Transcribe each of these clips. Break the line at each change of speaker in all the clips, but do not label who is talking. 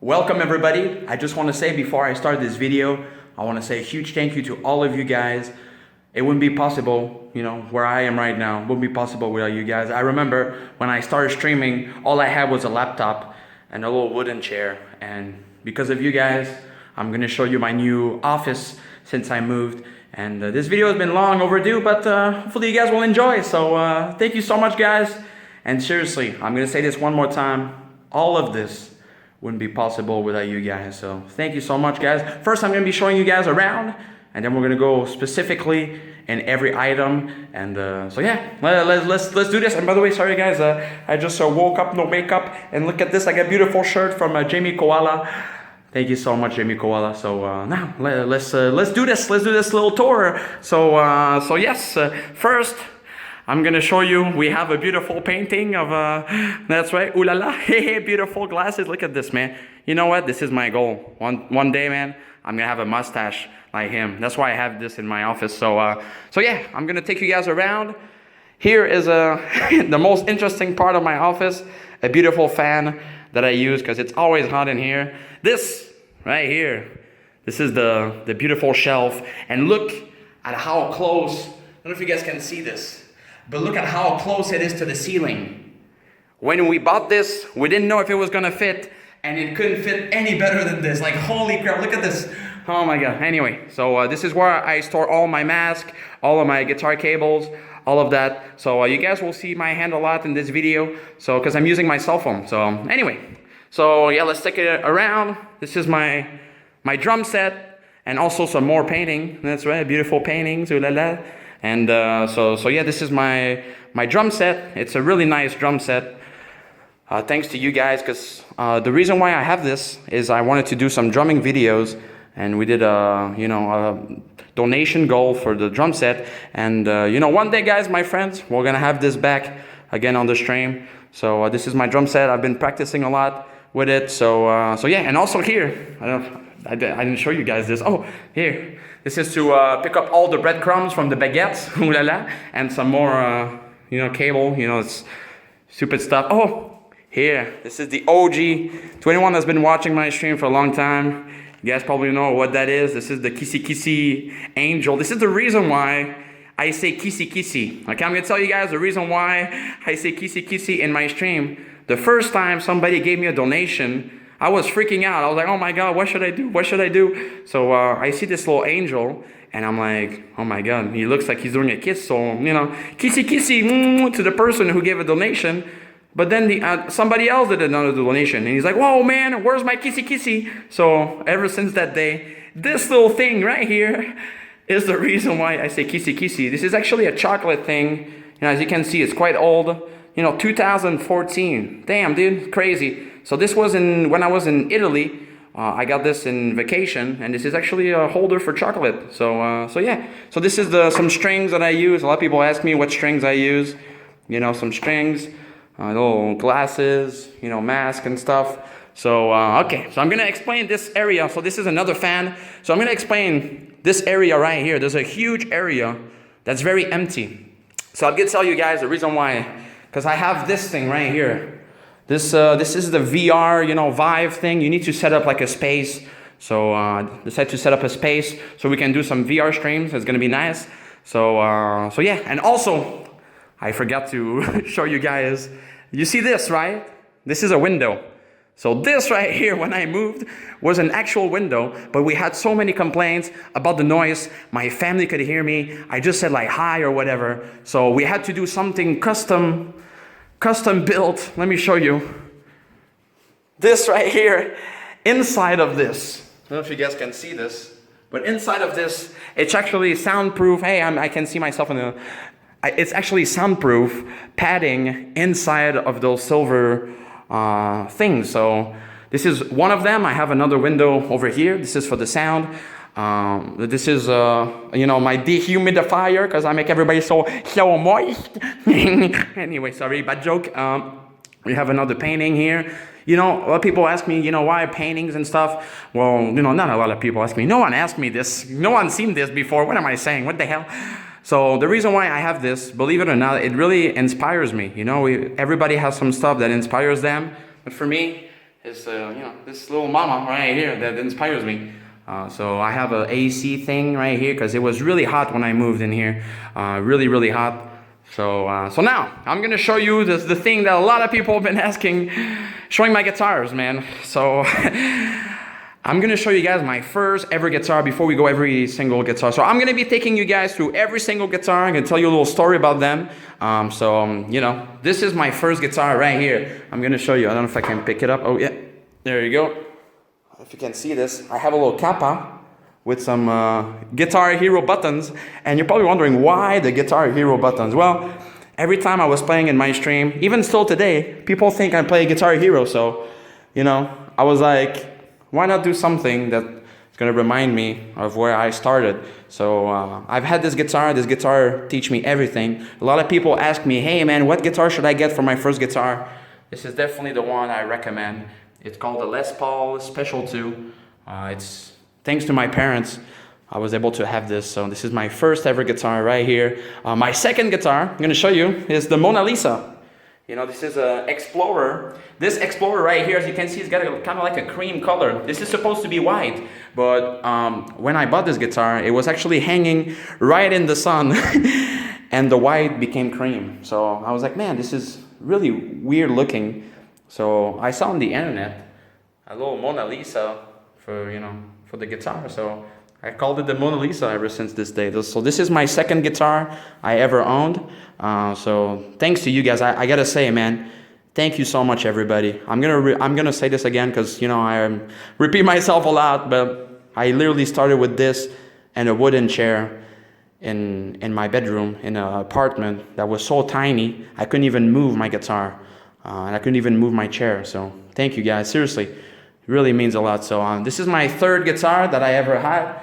Welcome everybody. I just want to say before I start this video, I want to say a huge thank you to all of you guys. It wouldn't be possible, where I am right now, wouldn't be possible without you guys. I remember when I started streaming, all I had was a laptop and a little wooden chair. And because of you guys, I'm going to show you my new office since I moved. And this video has been long overdue, but hopefully you guys will enjoy. So thank you so much, guys. And seriously, I'm going to say this one more time. All of this wouldn't be possible without you guys. So thank you so much, guys. First, I'm going to be showing you guys around, and then we're going to go specifically in every item. And so yeah, let's do this. And by the way, sorry guys, I just woke up, no makeup, and look at this. I got a beautiful shirt from Jamie Koala. Thank you so much, Jamie Koala. So now let's do this. Let's do this little tour. So yes, first I'm gonna show you. We have a beautiful painting of that's right. Ooh la la, hey, beautiful glasses. Look at this, man. You know what? This is my goal. One day, man, I'm gonna have a mustache like him. That's why I have this in my office. So yeah, I'm gonna take you guys around. Here is the most interesting part of my office. A beautiful fan that I use because it's always hot in here. This right here. This is the beautiful shelf. And look at how close. I don't know if you guys can see this. But look at how close it is to the ceiling. When we bought this, we didn't know if it was gonna fit, and it couldn't fit any better than this. Like, holy crap, look at this. Oh my God. Anyway, so this is where I store all my masks, all of my guitar cables, all of that. So you guys will see my hand a lot in this video, so because I'm using my cell phone. So anyway, so yeah, let's take it around. This is my drum set, and also some more painting. That's right, beautiful paintings, ooh la la. And so yeah, this is my drum set. It's a really nice drum set. Thanks to you guys, because the reason why I have this is I wanted to do some drumming videos, and we did a donation goal for the drum set. And one day, guys, my friends, we're gonna have this back again on the stream. So this is my drum set. I've been practicing a lot with it. So yeah, and also here, I didn't show you guys this. Oh, here. This is to pick up all the breadcrumbs from the baguettes, ooh la la, and some more, cable, it's stupid stuff. Oh, here, this is the OG. To anyone that's been watching my stream for a long time, you guys probably know what that is. This is the Kissy Kissy Angel. This is the reason why I say Kissy Kissy. Okay, I'm gonna tell you guys the reason why I say Kissy Kissy in my stream. The first time somebody gave me a donation, I was freaking out. I was like, oh my God, what should I do? What should I do? So I see this little angel, and I'm like, oh my God, he looks like he's doing a kiss. So, kissy kissy to the person who gave a donation. But then somebody else did another donation, and he's like, whoa man, where's my kissy kissy? So ever since that day, this little thing right here is the reason why I say kissy kissy. This is actually a chocolate thing. As you can see, it's quite old. 2014. Damn, dude, crazy. So this was when I was in Italy. I got this in vacation, and this is actually a holder for chocolate. So yeah. So this is some strings that I use. A lot of people ask me what strings I use. Some strings, little glasses, mask and stuff. So okay. So I'm gonna explain this area. So this is another fan. So I'm gonna explain this area right here. There's a huge area that's very empty. So I'm gonna tell you guys the reason why. Because I have this thing right here. This is the VR, Vive thing. You need to set up like a space. So decided to set up a space so we can do some VR streams. It's gonna be nice. So yeah. And also, I forgot to show you guys. You see this, right? This is a window. So this right here, when I moved, was an actual window, but we had so many complaints about the noise. My family could hear me. I just said like hi or whatever. So we had to do something custom built. Let me show you. This right here, inside of this. I don't know if you guys can see this, but inside of this, it's actually soundproof. Hey, I can see myself in the. It's actually soundproof padding inside of those silver things. So this is one of them. I have another window over here. This is for the sound. This is my dehumidifier because I make everybody so moist. Anyway, sorry, bad joke. We have another painting here. A lot of people ask me, why paintings and stuff. Well, not a lot of people ask me. No one asked me this. No one's seen this before. What am I saying? What the hell? So the reason why I have this, believe it or not, it really inspires me. Everybody has some stuff that inspires them. But for me, is this little mama right here that inspires me. So I have a AC thing right here because it was really hot when I moved in here, really hot. So now I'm gonna show you the thing that a lot of people have been asking, showing my guitars, man. So I'm gonna show you guys my first ever guitar before we go every single guitar. So I'm gonna be taking you guys through every single guitar. I'm gonna tell you a little story about them. This is my first guitar right here. I'm gonna show you. I don't know if I can pick it up. Oh yeah, there you go. If you can see this, I have a little kappa with some Guitar Hero buttons. And you're probably wondering why the Guitar Hero buttons. Well, every time I was playing in my stream, even still today, people think I play Guitar Hero. So, I was like, why not do something that's going to remind me of where I started? So I've had this guitar teach me everything. A lot of people ask me, hey man, what guitar should I get for my first guitar? This is definitely the one I recommend. It's called the Les Paul Special 2. It's thanks to my parents, I was able to have this. So this is my first ever guitar right here. My second guitar, I'm going to show you, is the Mona Lisa. This is an Explorer. This Explorer right here, as you can see, it's got kind of like a cream color. This is supposed to be white, but when I bought this guitar, it was actually hanging right in the sun, and the white became cream. So I was like, man, this is really weird looking. So I saw on the internet a little Mona Lisa for the guitar. So I called it the Mona Lisa ever since this day. So this is my second guitar I ever owned. So thanks to you guys. I gotta say, man, thank you so much, everybody. I'm gonna say this again because I repeat myself a lot, but I literally started with this and a wooden chair in my bedroom in an apartment that was so tiny I couldn't even move my guitar, and I couldn't even move my chair. So thank you guys. Seriously, it really means a lot. So this is my third guitar that I ever had.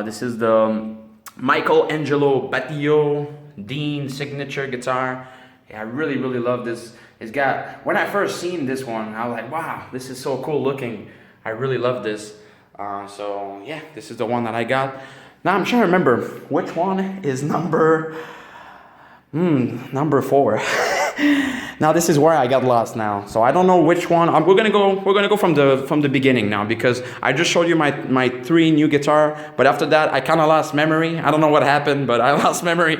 This is the Michelangelo Batillo Dean signature guitar. Yeah, I really love this. When I first seen this one, I was like, wow, this is so cool looking. I really love this. So yeah, this is the one that I got. Now I'm trying to remember which one is number 4. Now this is where I got lost now. So I don't know which one. We're gonna go from the beginning now, because I just showed you my 3 new guitar, but after that I kind of lost memory. I don't know what happened, but I lost memory.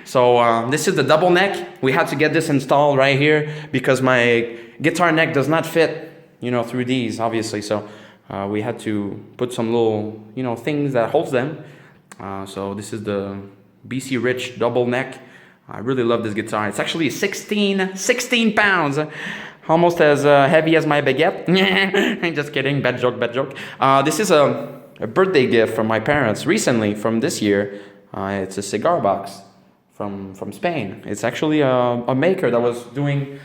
So this is the double neck. We had to get this installed right here because my guitar neck does not fit, through these obviously. So we had to put some little, things that holds them. So this is the BC Rich double neck. I really love this guitar. It's actually 16 pounds. Almost as heavy as my baguette. Just kidding, bad joke. This is a birthday gift from my parents recently, from this year. It's a cigar box from Spain. It's actually a maker that was doing,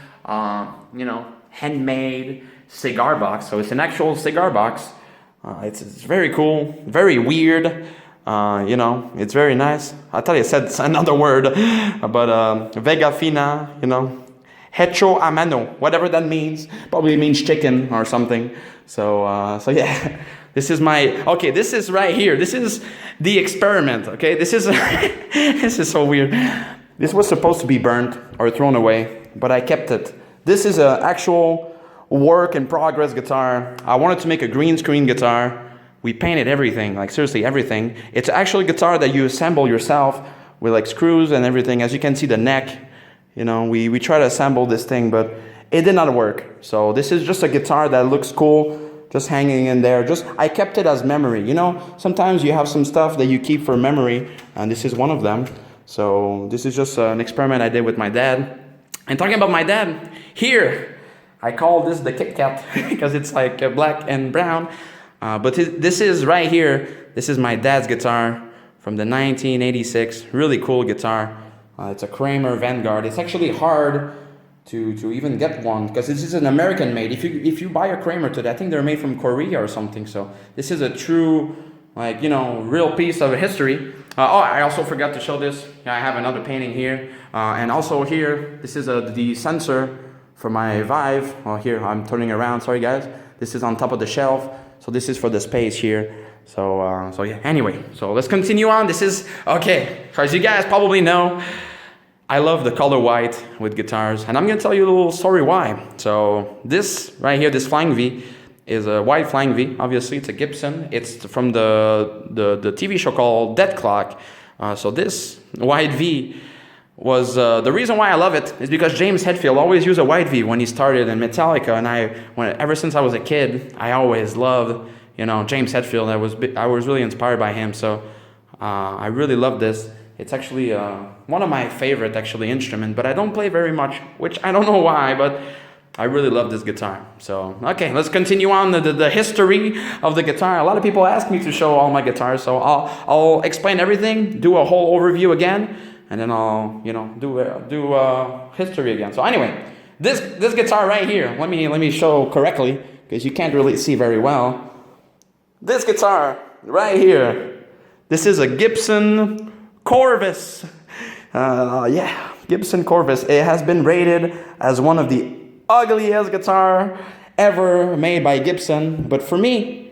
handmade cigar box. So it's an actual cigar box. It's very cool, very weird. It's very nice. I thought I said another word, but Vega Fina, Hecho a mano, whatever that means. Probably means chicken or something. So yeah, this is this is right here. This is the experiment, okay? This is, this is so weird. This was supposed to be burnt or thrown away, but I kept it. This is an actual work in progress guitar. I wanted to make a green screen guitar. We painted everything, like seriously everything. It's actually a guitar that you assemble yourself with like screws and everything. As you can see, the neck, we try to assemble this thing, but it did not work. So this is just a guitar that looks cool, just hanging in there. I kept it as memory. Sometimes you have some stuff that you keep for memory, and this is one of them. So this is just an experiment I did with my dad. And talking about my dad, here, I call this the Kit Kat because it's like black and brown. But this is right here. This is my dad's guitar from the 1986. Really cool guitar. It's a Kramer Vanguard. It's actually hard to even get one because this is an American made. If you buy a Kramer today, I think they're made from Korea or something. So this is a true, real piece of history. I also forgot to show this. I have another painting here. And also here, this is the sensor for my Vive. Oh, here, I'm turning around. Sorry, guys. This is on top of the shelf. So this is for the space here. So yeah, anyway, so let's continue on. This is, okay, as you guys probably know, I love the color white with guitars, and I'm gonna tell you a little story why. So this right here, this Flying V, is a White Flying V. Obviously, it's a Gibson. It's from the TV show called Dead Clock. So this White V was the reason why I love it is because James Hetfield always used a White V when he started in Metallica, and ever since I was a kid, I always loved James Hetfield. I was really inspired by him. So I really love this. It's actually one of my favorite instrument, but I don't play very much, which I don't know why, but I really love this guitar. So, okay, let's continue on the history of the guitar. A lot of people ask me to show all my guitars, so I'll explain everything, do a whole overview again, and then I'll do history again. So anyway, this guitar right here, let me show correctly because you can't really see very well. This guitar right here, this is a Gibson Corvus. Gibson Corvus. It has been rated as one of the ugliest guitar ever made by Gibson, but for me,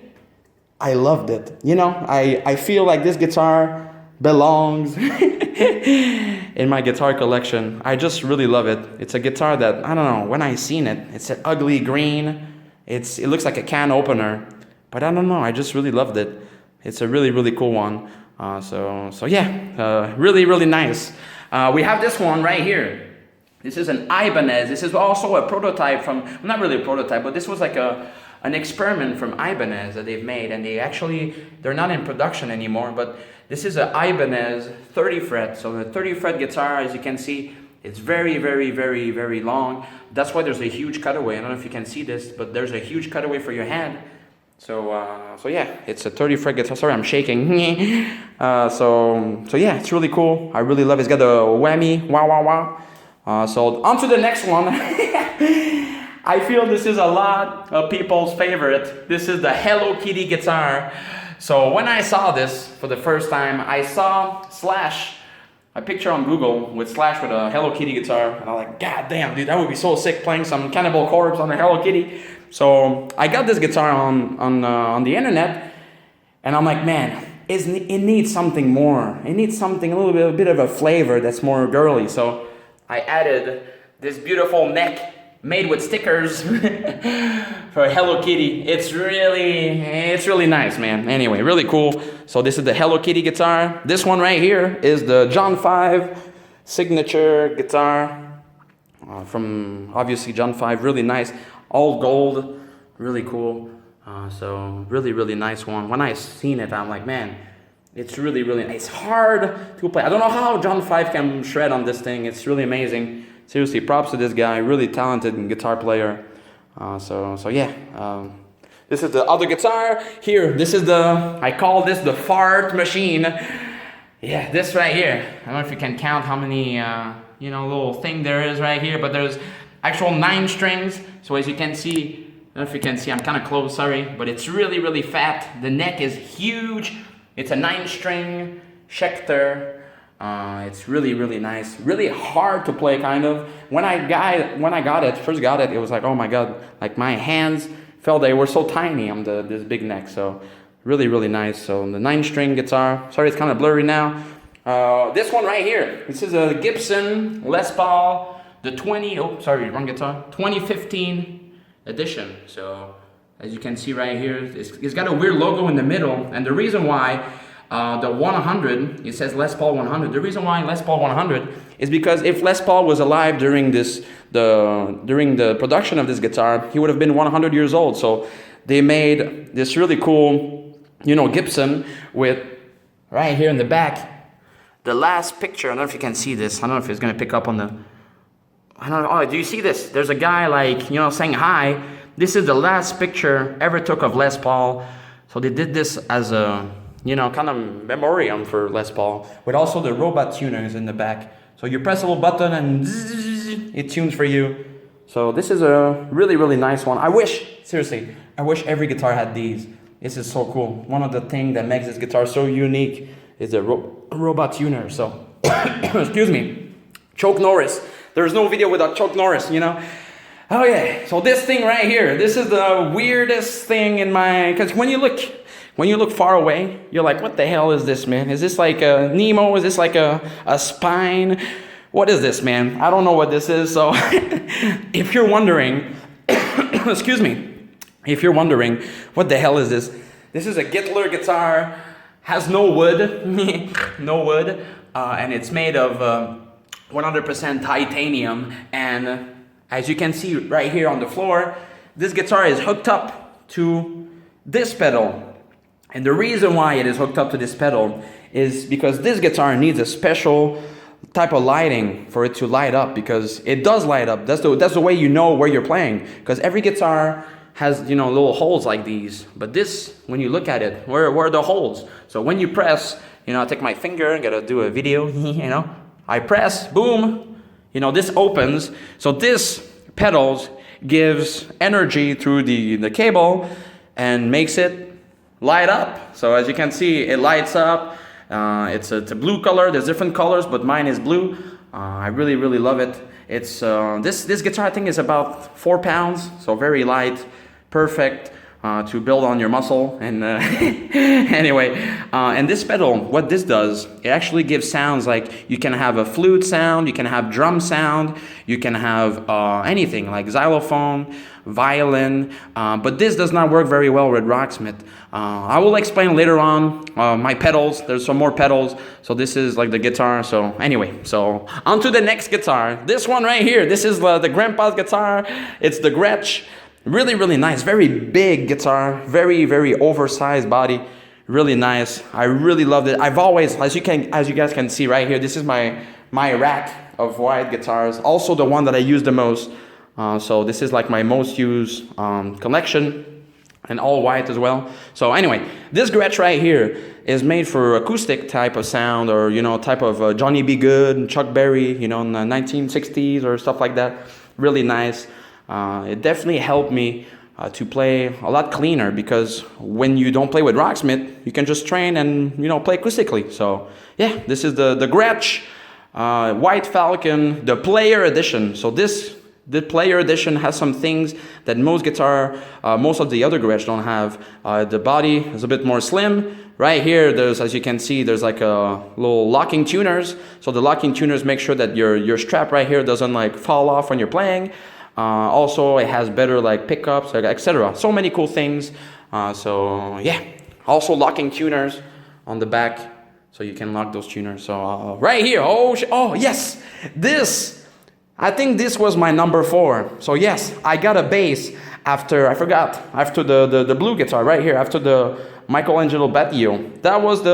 I loved it. I feel like this guitar belongs in my guitar collection. I just really love it. It's a guitar that, I don't know, when I seen it, it's an ugly green. It looks like a can opener, but I don't know, I just really loved it. It's a really, really cool one. Really, really nice. We have this one right here. This is an Ibanez. This is also a prototype from, not really a prototype, but this was like an experiment from Ibanez that they've made, and they're not in production anymore, but this is an Ibanez 30 fret. So the 30 fret guitar, as you can see, it's very, very, very, very long. That's why there's a huge cutaway. I don't know if you can see this, but there's a huge cutaway for your hand. So yeah, it's a 30 fret guitar. Sorry, I'm shaking. So yeah, it's really cool. I really love it. It's got a whammy, wow, wow, wow. So on to the next one. I feel this is a lot of people's favorite. This is the Hello Kitty guitar. So when I saw this for the first time, I saw Slash, a picture on Google with Slash with a Hello Kitty guitar, and I'm like, God damn, dude, that would be so sick playing some Cannibal Corpse on a Hello Kitty. So I got this guitar on the internet, and I'm like, man, it needs something more. It needs something a bit of a flavor that's more girly. So I added this beautiful neck made with stickers for Hello Kitty. It's really nice, man. Anyway, really cool. So this is the Hello Kitty guitar. This one right here is the John 5 signature guitar from obviously John 5. Really nice, all gold, really cool. So really nice one. When I seen it, I'm like, man, it's really nice. It's hard to play. I don't know how John 5 can shred on this thing. It's really amazing. Seriously, props to this guy, really talented guitar player. So yeah, this is the other guitar. Here, this is I call this the fart machine. Yeah, this right here. I don't know if you can count how many, little thing there is right here, but there's actual 9 strings. So as you can see, I don't know if you can see, I'm kind of close, sorry, but it's really fat. The neck is huge. It's a 9-string Schecter. It's really nice, really hard to play, kind of. When I first got it, it was like, oh my god, like my hands felt they were so tiny on this big neck. So really nice. So the 9-string guitar. Sorry, it's kind of blurry now. This one right here. This is a Gibson Les Paul, the 2015 edition. So as you can see right here, it's got a weird logo in the middle, and the reason why. The 100, it says Les Paul 100. The reason why Les Paul 100 is because if Les Paul was alive during the production of this guitar, he would have been 100 years old. So they made this really cool, Gibson with right here in the back. The last picture, I don't know if you can see this. I don't know if it's gonna pick up on I don't know. Oh, do you see this? There's a guy saying hi. This is the last picture ever took of Les Paul. So they did this as a kind of memoriam for Les Paul, with also the robot tuners in the back. So you press a little button and it tunes for you. So this is a really nice one. I wish every guitar had these. This is so cool. One of the things that makes this guitar so unique is the robot tuner. So, excuse me, Chuck Norris. There's no video without Chuck Norris, Oh yeah, so this thing right here, this is the weirdest thing because when you look far away, you're like, what the hell is this, man? Is this like a Nemo? Is this like a spine? What is this, man? I don't know what this is. So if you're wondering, excuse me, If you're wondering, what the hell is this? This is a Gittler guitar, has no wood, no wood, and it's made of 100% titanium. And as you can see right here on the floor, this guitar is hooked up to this pedal. And the reason why it is hooked up to this pedal is because this guitar needs a special type of lighting for it to light up, because it does light up. That's the way you know where you're playing, because every guitar has, you know, little holes like these. But this, when you look at it, where are the holes? So when you press, you know, I take my finger, I gotta do a video, you know, I press, boom, you know, this opens. So this pedals gives energy through the cable and makes it light up. So as you can see, it lights up. It's a blue color. There's different colors, but mine is blue. I really, really love it. It's this guitar, I think, is about 4 pounds, so very light, perfect to build on your muscle. And anyway, and this pedal, what this does, it actually gives sounds like you can have a flute sound, you can have drum sound, you can have anything like xylophone, violin, but this does not work very well with Rocksmith. I will explain later on my pedals. There's some more pedals. So this is like the guitar. So anyway, so on to the next guitar. This one right here. This is the grandpa's guitar. It's the Gretsch. Really, really nice. Very big guitar. Very, very oversized body. Really nice. I really loved it. I've always, as you guys can see right here, this is my rack of wide guitars. Also the one that I use the most. So this is like my most used collection, and all white as well. So anyway, this Gretsch right here is made for acoustic type of sound, or, you know, type of Johnny B. Good, Chuck Berry, you know, in the 1960s or stuff like that. Really nice. It definitely helped me to play a lot cleaner, because when you don't play with Rocksmith, you can just train and, you know, play acoustically. So yeah, this is the Gretsch White Falcon, the Player Edition. So the Player Edition has some things that most of the other Gretsch don't have. The body is a bit more slim. Right here, there's, as you can see, there's like a little locking tuners. So the locking tuners make sure that your strap right here doesn't like fall off when you're playing. Also, it has better like pickups, etc. So many cool things. So yeah, also locking tuners on the back, so you can lock those tuners. So right here, oh yes, this. I think this was my number 4. So yes, I got a bass after the blue guitar right here, after the Michelangelo Battio. That was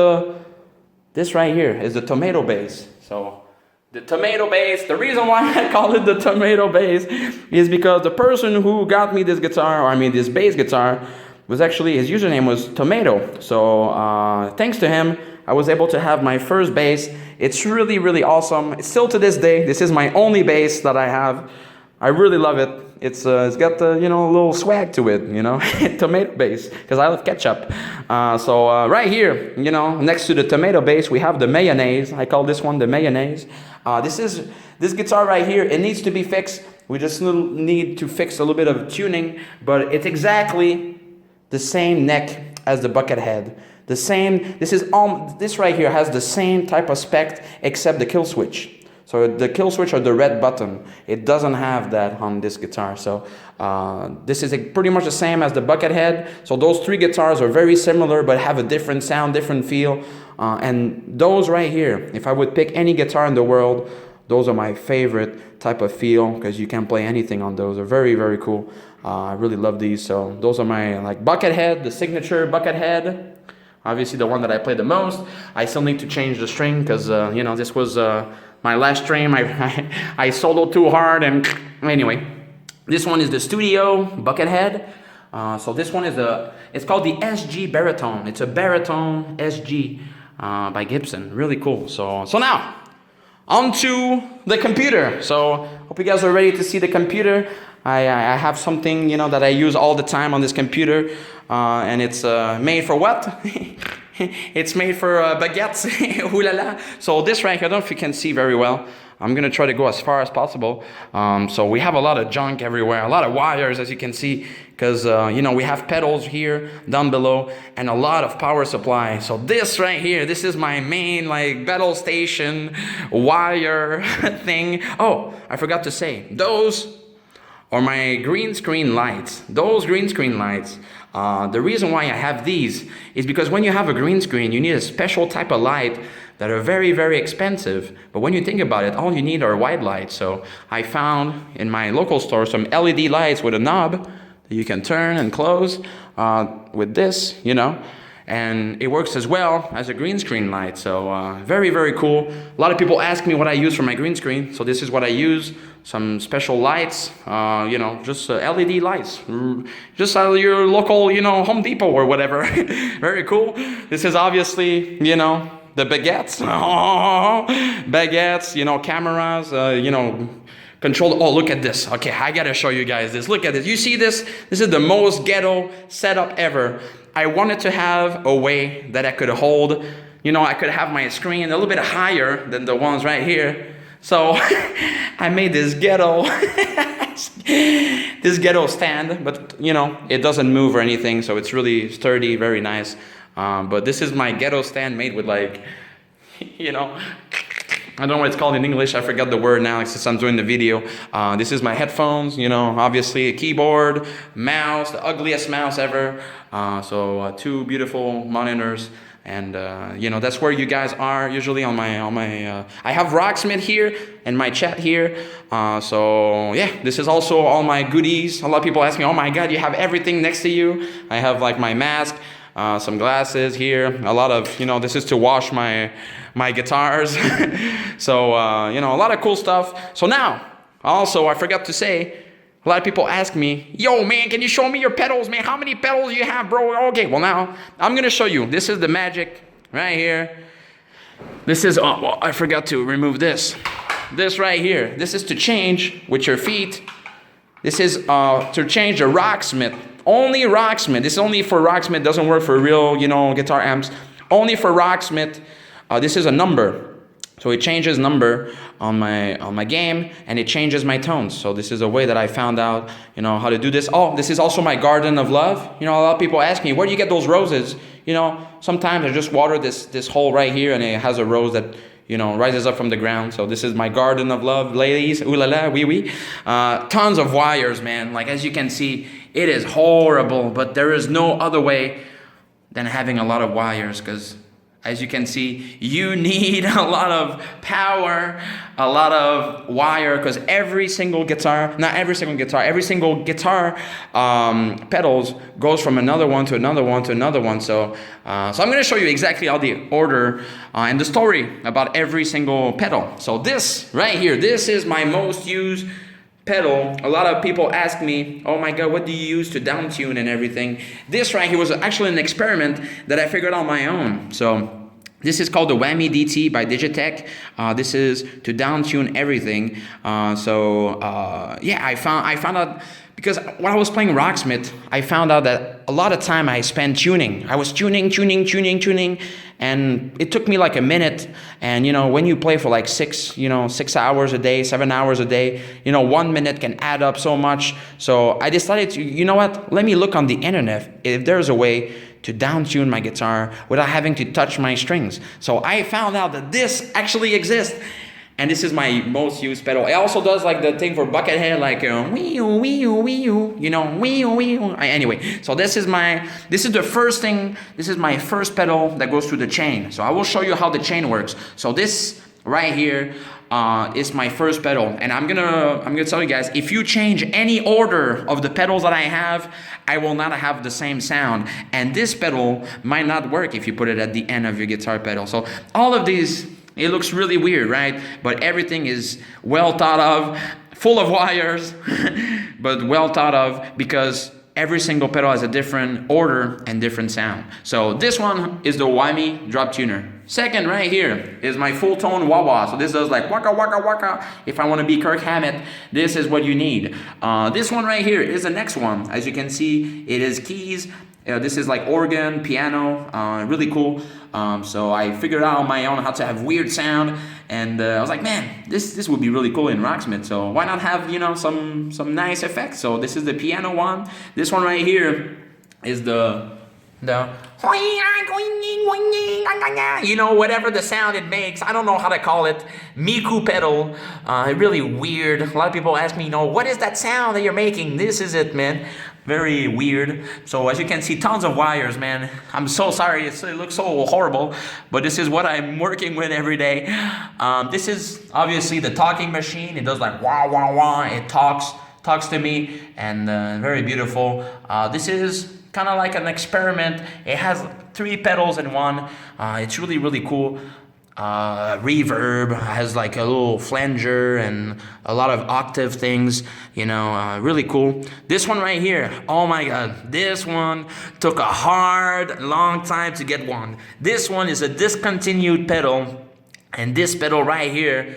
this right here is the tomato bass. So the tomato bass, the reason why I call it the tomato bass is because the person who got me this guitar, or I mean this bass guitar, was actually, his username was Tomato. So thanks to him, I was able to have my first bass. It's really, really awesome. It's still to this day, this is my only bass that I have. I really love it. It's got the, you know, a little swag to it, you know, tomato bass, because I love ketchup. So right here, you know, next to the tomato bass, we have the mayonnaise. I call this one the mayonnaise. This guitar right here, it needs to be fixed. We just need to fix a little bit of tuning, but it's exactly the same neck as the Buckethead. This right here has the same type of spec except the kill switch. So the kill switch or the red button, it doesn't have that on this guitar. So this is pretty much the same as the Buckethead. So those 3 guitars are very similar, but have a different sound, different feel. And those right here, if I would pick any guitar in the world, those are my favorite type of feel, because you can play anything on those. They're very, very cool. I really love these. So those are my like Buckethead, the signature Buckethead. Obviously the one that I play the most. I still need to change the string, because you know, this was my last string. I soloed too hard, and anyway, this one is the Studio Buckethead. So this one is it's called the SG Baritone. It's a Baritone SG by Gibson. Really cool. So now on to the computer. So hope you guys are ready to see the computer. I have something, you know, that I use all the time on this computer, and it's made for what? It's made for baguettes. Ooh la la. So this right here, I don't know if you can see very well. I'm gonna try to go as far as possible. So we have a lot of junk everywhere, a lot of wires, as you can see, because you know, we have pedals here, down below, and a lot of power supply. So this right here, this is my main like battle station wire thing. Oh, I forgot to say, those are my green screen lights. Those green screen lights, the reason why I have these is because when you have a green screen, you need a special type of light that are very, very expensive. But when you think about it, all you need are white lights. So I found in my local store some LED lights with a knob that you can turn and close with this, you know. And it works as well as a green screen light. So very, very cool. A lot of people ask me what I use for my green screen. So this is what I use. Some special lights, you know, just LED lights. Just your local, you know, Home Depot or whatever. Very cool. This is obviously, you know, the baguettes. Baguettes, you know, cameras, you know, control. Oh, look at this. Okay, I gotta show you guys this. Look at this. You see this? This is the most ghetto setup ever. I wanted to have a way that I could hold, you know, I could have my screen a little bit higher than the ones right here. So I made this ghetto, this ghetto stand, but you know, it doesn't move or anything. So it's really sturdy, very nice. But this is my ghetto stand made with like, you know, I don't know what it's called in English. I forgot the word now since I'm doing the video. This is my headphones, you know, obviously a keyboard, mouse, the ugliest mouse ever. So two beautiful monitors. And you know, that's where you guys are usually on my I have Rocksmith here and my chat here. So yeah, this is also all my goodies. A lot of people ask me, oh my God, you have everything next to you. I have like my mask, some glasses here, a lot of, you know, this is to wash my guitars. So you know, a lot of cool stuff. So now also I forgot to say, a lot of people ask me, yo man, can you show me your pedals, man? How many pedals you have, bro? Okay, well now I'm gonna show you. This is the magic right here. This is, oh, well, I forgot to remove this. This right here, this is to change with your feet. This is to change the Rocksmith. Only Rocksmith. This is only for Rocksmith. Doesn't work for real, you know, guitar amps. Only for Rocksmith. This is a number. So it changes number on my game, and it changes my tones. So this is a way that I found out, you know, how to do this. Oh, this is also my garden of love. You know, a lot of people ask me, where do you get those roses? You know, sometimes I just water this hole right here, and it has a rose that, you know, rises up from the ground. So this is my garden of love, ladies. Ooh la la, wee wee. Tons of wires, man. Like, as you can see, it is horrible, but there is no other way than having a lot of wires, because as you can see, you need a lot of power, a lot of wire, because every single guitar, not every single guitar, every single guitar pedals goes from another one to another one to another one. So I'm going to show you exactly all the order and the story about every single pedal. So this right here, this is my most used pedal. A lot of people ask me, oh my God, what do you use to down tune and everything? This right here was actually an experiment that I figured out on my own. So this is called the Whammy DT by Digitech. This is to down tune everything. Yeah, I found out, because when I was playing Rocksmith, I found out that a lot of time I spent tuning. I was tuning, and it took me like a minute. And you know, when you play for like 6 hours a day, 7 hours a day, you know, 1 minute can add up so much. So I decided to, you know what, let me look on the internet if there's a way to down tune my guitar without having to touch my strings. So I found out that this actually exists. And this is my most used pedal. It also does like the thing for Buckethead, like you know, anyway. So this is the first thing. This is my first pedal that goes through the chain. So I will show you how the chain works. So this right here is my first pedal, and I'm gonna tell you guys, if you change any order of the pedals that I have, I will not have the same sound. And this pedal might not work if you put it at the end of your guitar pedal. So all of these, it looks really weird, right? But everything is well thought of, full of wires, but well thought of, because every single pedal has a different order and different sound. So this one is the Whammy drop tuner. Second right here is my full tone wah-wah. So this does like waka waka waka. If I want to be Kirk Hammett, this is what you need. This one right here is the next one. As you can see, it is keys. This is like organ, piano, really cool. So I figured out on my own how to have weird sound, and I was like, man, this would be really cool in Rocksmith. So why not have, you know, some nice effects? So this is the piano one. This one right here is the
the, you know, whatever the sound it makes. I don't know how to call it. Miku pedal. Really weird. A lot of people ask me, you know, what is that sound that you're making? This is it, man. Very weird. So as you can see, tons of wires, man. I'm so sorry. It looks so horrible, but this is what I'm working with every day. This is obviously the talking machine. It does like wah, wah, wah. It talks to me, and very beautiful. This is kind of like an experiment. It has 3 pedals in one. It's really, really cool. Reverb, has like a little flanger and a lot of octave things, you know, really cool. This one right here, oh my god, this one took a hard, long time to get one. This one is a discontinued pedal, and this pedal right here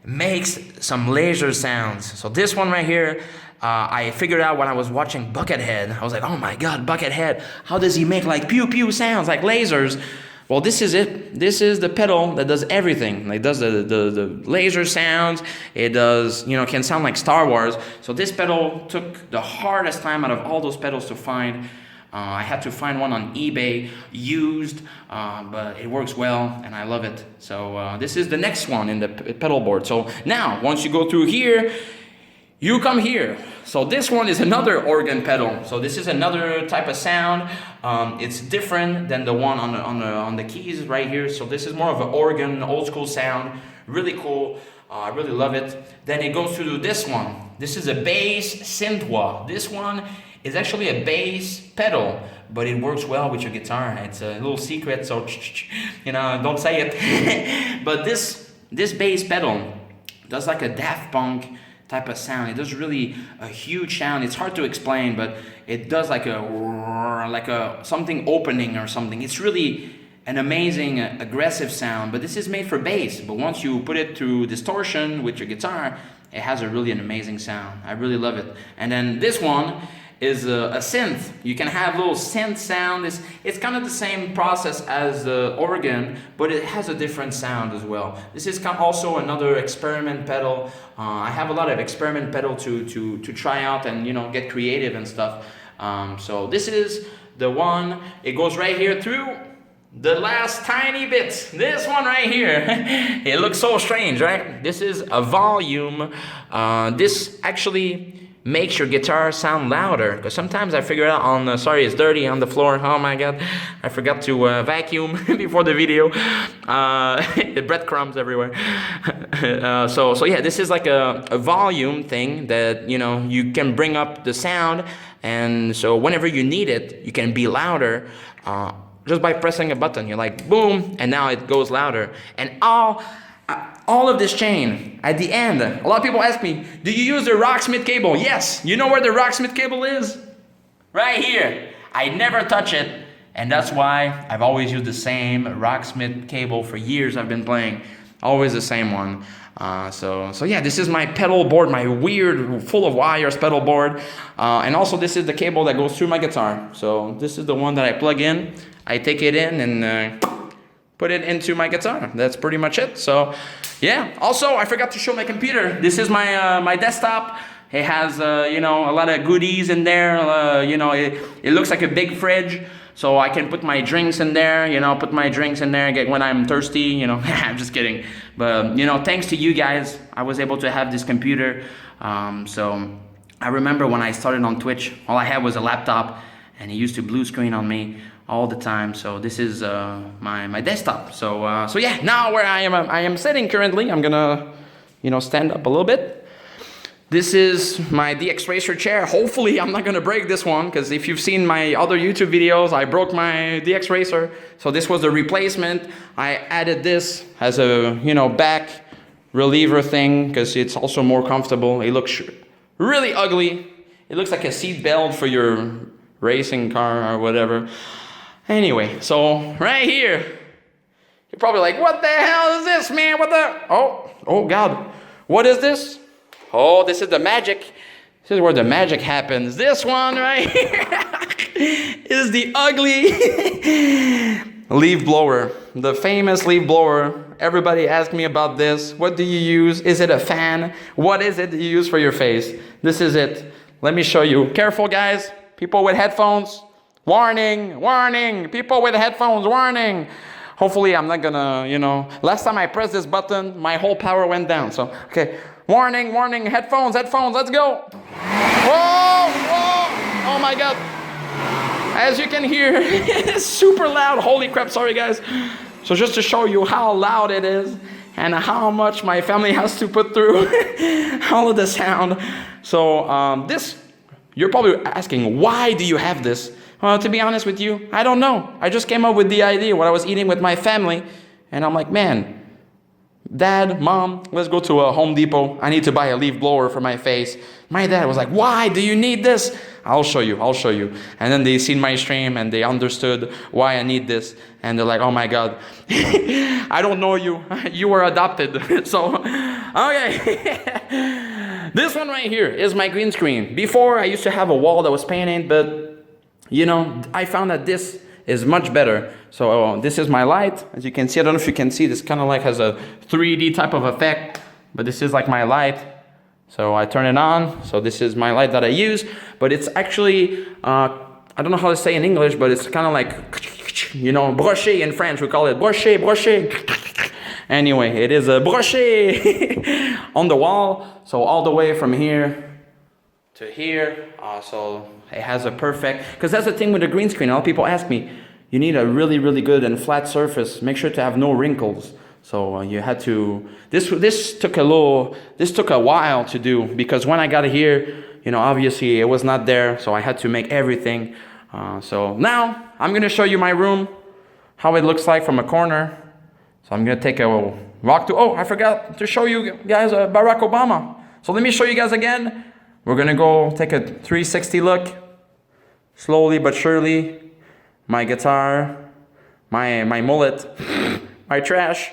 makes some laser sounds. So this one right here, I figured out when I was watching Buckethead. I was like, oh my god, Buckethead, how does he make like pew pew sounds, like lasers? Well, this is it. This is the pedal that does everything. Like, it does the laser sounds. It does, you know, can sound like Star Wars. So this pedal took the hardest time out of all those pedals to find. I had to find one on eBay, used, but it works well, and I love it. So this is the next one in the pedal board. So now, once you go through here, you come here. So this one is another organ pedal. So this is another type of sound. It's different than the one on the keys right here. So this is more of an organ, old school sound. Really cool. I really love it. Then it goes to this one. This is a bass synthwa. This one is actually a bass pedal, but it works well with your guitar. It's a little secret, so you know, don't say it. But this bass pedal does like a Daft Punk type of sound. It does really a huge sound. It's hard to explain, but it does like a something opening or something. It's really an amazing aggressive sound, but this is made for bass. But once you put it through distortion with your guitar, it has an amazing sound. I really love it. And then this one is a synth. You can have little synth sound. It's kind of the same process as the organ, but it has a different sound as well. This is also another experiment pedal. I have a lot of experiment pedal to try out and, you know, get creative and stuff. So this is the one. It goes right here through the last tiny bit. This one right here. It looks so strange, right? This is a volume. This actually makes your guitar sound louder, because sometimes I figure out on sorry, it's dirty on the floor. Oh my god, I forgot to vacuum before the video. Breadcrumbs everywhere. So yeah, this is like a volume thing that, you know, you can bring up the sound, and so whenever you need it, you can be louder just by pressing a button. You're like boom, and now it goes louder. And all of this chain, at the end, a lot of people ask me, do you use the Rocksmith cable? Yes. You know where the Rocksmith cable is? Right here. I never touch it, and that's why I've always used the same Rocksmith cable for years. I've been playing always the same one. So yeah, this is my pedal board, my weird, full of wires pedal board. And also this is the cable that goes through my guitar. So this is the one that I plug in. I take it in and put it into my guitar. That's pretty much it. So yeah, also I forgot to show my computer. This is my my desktop. It has you know, a lot of goodies in there. You know, it looks like a big fridge, so I can put my drinks in there. You know, put my drinks in there when I'm thirsty. You know, I'm just kidding. But you know, thanks to you guys, I was able to have this computer. So I remember when I started on Twitch, all I had was a laptop, and it used to blue screen on me all the time. So this is my desktop. So yeah, now where I am sitting currently, I'm gonna, you know, stand up a little bit. This is my DX Racer chair. Hopefully I'm not gonna break this one, because if you've seen my other YouTube videos, I broke my DX Racer. So this was the replacement. I added this as a, you know, back reliever thing, because it's also more comfortable. It looks really ugly. It looks like a seat belt for your racing car or whatever. Anyway, so right here, you're probably like, what the hell is this, man? What the? Oh God. What is this? Oh, this is the magic. This is where the magic happens. This one right here is the ugly leaf blower. The famous leaf blower. Everybody asked me about this. What do you use? Is it a fan? What is it that you use for your face? This is it. Let me show you. Careful, guys. People with headphones.
Warning, warning, people with headphones, warning. Hopefully I'm not gonna, last time I pressed this button, my whole power went down. So, okay, warning, warning, headphones, let's go. Whoa, whoa, oh my God. As you can hear, it's super loud. Holy crap, sorry guys. So just to show you how loud it is and how much my family has to put through all of the sound. So this, you're probably asking, why do you have this? Well, to be honest with you, I don't know. I just came up with the idea when I was eating with my family. And I'm like, man, Dad, Mom, let's go to a Home Depot. I need to buy a leaf blower for my face. My dad was like, why do you need this? I'll show you. And then they seen my stream and they understood why I need this. And they're like, oh my God, I don't know you. You were adopted. So, okay. This one right here is my green screen. Before, I used to have a wall that was painted, but I found that this is much better. So this is my light. As you can see, I don't know if you can see, this kind of like has a 3D type of effect, but this is like my light. So I turn it on. So this is my light that I use, but it's actually, I don't know how to say in English, but it's kind of like, brochet in French. We call it brochet. Anyway, it is a brochet on the wall. So all the way from here to here. So it has a perfect, because that's the thing with the green screen. A lot of people ask me, you need a really, really good and flat surface. Make sure to have no wrinkles. So you had to, this took a while to do, because when I got here, obviously it was not there. So I had to make everything. So now I'm going to show you my room, how it looks like from a corner. So I'm going to take a walk to, I forgot to show you guys Barack Obama. So let me show you guys again. We're going to go take a 360 look, slowly but surely. My guitar, my mullet, my trash,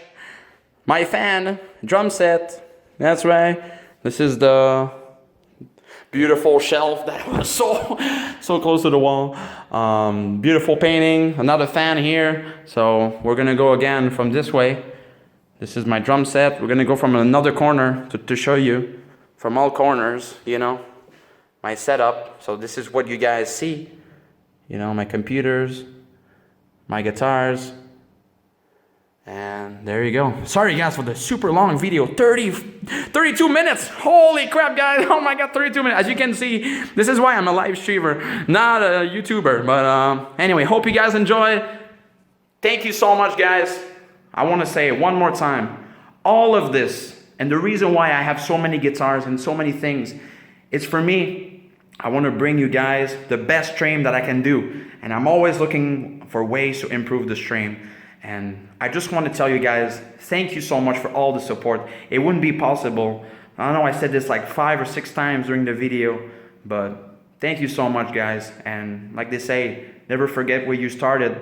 my fan, drum set. That's right. This is the beautiful shelf that was so close to the wall. Beautiful painting, another fan here. So we're going to go again from this way. This is my drum set. We're going to go from another corner to show you. From all corners, my setup. So this is what you guys see. My computers, my guitars. And there you go. Sorry guys for the super long video, 32 minutes. Holy crap guys, oh my God, 32 minutes. As you can see, this is why I'm a live streamer, not a YouTuber. But anyway, hope you guys enjoy. Thank you so much guys. I want to say one more time, all of this, and the reason why I have so many guitars and so many things, it's for me. I want to bring you guys the best stream that I can do. And I'm always looking for ways to improve the stream. And I just want to tell you guys, thank you so much for all the support. It wouldn't be possible. I know I said this like 5 or 6 times during the video, but thank you so much guys. And like they say, never forget where you started.